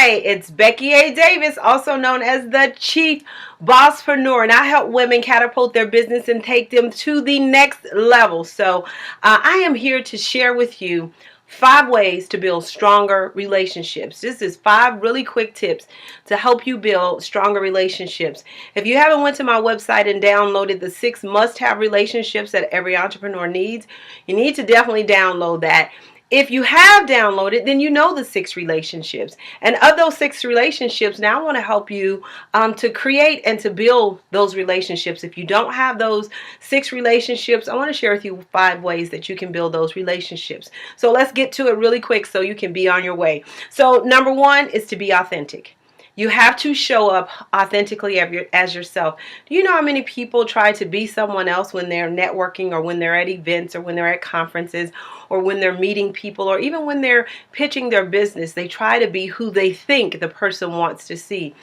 Hi, it's Becky A. Davis, also known as the Chief Bosspreneur, and I help women catapult their business and take them to the next level. So I am here to share with you 5 ways to build stronger relationships. This is 5 really quick tips to help you build stronger relationships. If you haven't went to my website and downloaded the 6 must-have relationships that every entrepreneur needs, you need to definitely download that. If you have downloaded, then you know the 6 relationships. And of those 6 relationships, now I want to help you to create and to build those relationships. If you don't have those 6 relationships, I want to share with you 5 ways that you can build those relationships. So let's get to it really quick so you can be on your way. So number 1 is to be authentic. You have to show up authentically as yourself. Do you know how many people try to be someone else when they're networking, or when they're at events, or when they're at conferences, or when they're meeting people, or even when they're pitching their business? They try to be who they think the person wants to see.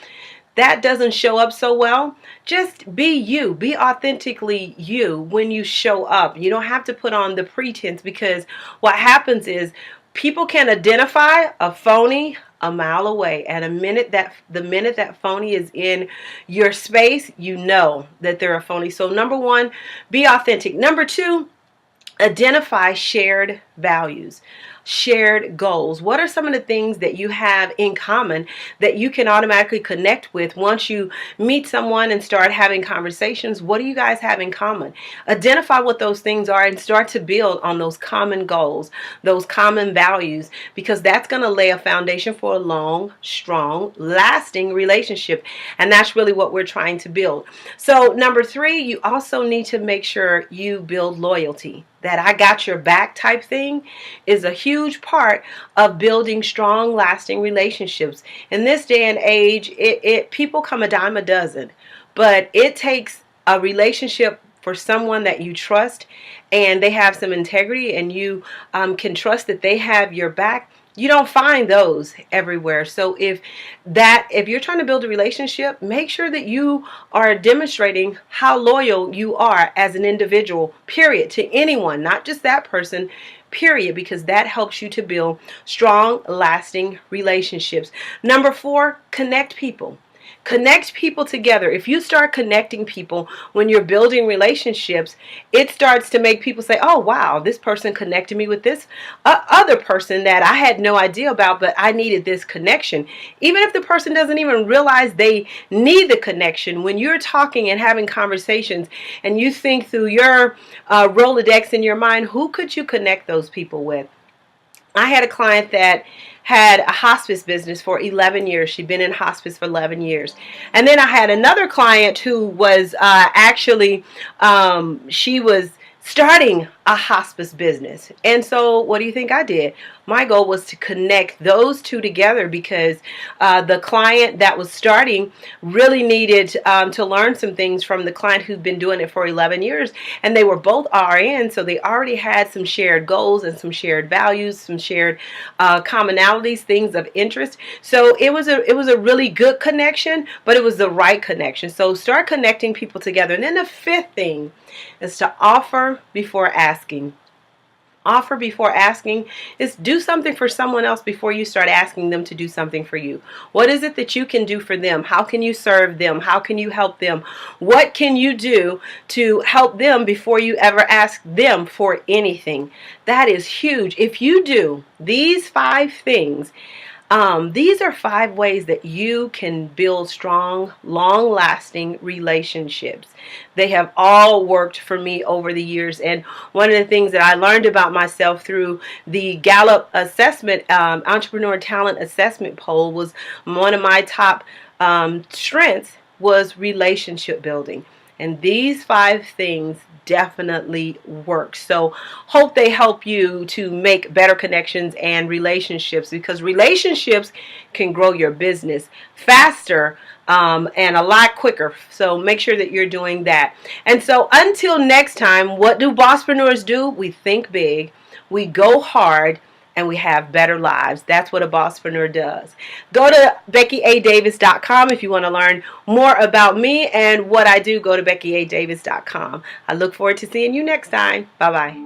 That doesn't show up so well. Just be you. Be authentically you when you show up. You don't have to put on the pretense, because what happens is people can identify a phony a mile away. And the minute that phony is in your space, you know that they're a phony. So number 1, be authentic. Number 2, identify shared values, shared goals. What are some of the things that you have in common that you can automatically connect with once you meet someone and start having conversations? What do you guys have in common? Identify what those things are and start to build on those common goals, those common values, because that's going to lay a foundation for a long, strong, lasting relationship. And that's really what we're trying to build. So number 3, you also need to make sure you build loyalty. That I got your back type thing is a huge part of building strong, lasting relationships. In this day and age, people come a dime a dozen, but it takes a relationship for someone that you trust and they have some integrity, and you can trust that they have your back. You don't find those everywhere. So if you're trying to build a relationship, make sure that you are demonstrating how loyal you are as an individual, period, to anyone, not just that person, period, because that helps you to build strong, lasting relationships. Number 4, connect people. Connect people together. If you start connecting people when you're building relationships, it starts to make people say, oh wow, this person connected me with this other person that I had no idea about, but I needed this connection. Even if the person doesn't even realize they need the connection, when you're talking and having conversations and you think through your Rolodex in your mind, who could you connect those people with? I had a client that had a hospice business for 11 years. She'd been in hospice for 11 years. And then I had another client who was she was starting a hospice business. And so what do you think I did? My goal was to connect those two together, because the client that was starting really needed to learn some things from the client who'd been doing it for 11 years. And they were both RN, so they already had some shared goals and some shared values, some shared commonalities, things of interest. So it was a really good connection, but it was the right connection. So start connecting people together. And then the 5th thing is to offer before asking. Offer before asking is do something for someone else before you start asking them to do something for you. What is it that you can do for them? How can you serve them? How can you help them? What can you do to help them before you ever ask them for anything? That is huge. If you do these 5 things, these are 5 ways that you can build strong, long-lasting relationships. They have all worked for me over the years. And one of the things that I learned about myself through the Gallup assessment, Entrepreneur Talent Assessment poll, was one of my top strengths was relationship building. And these 5 things definitely work. So hope they help you to make better connections and relationships, because relationships can grow your business faster and a lot quicker. So make sure that you're doing that. And so until next time, what do bosspreneurs do? We think big, we go hard, and we have better lives. That's what a bosspreneur does. Go to BeckyADavis.com if you want to learn more about me and what I do. Go to BeckyADavis.com. I look forward to seeing you next time. Bye-bye.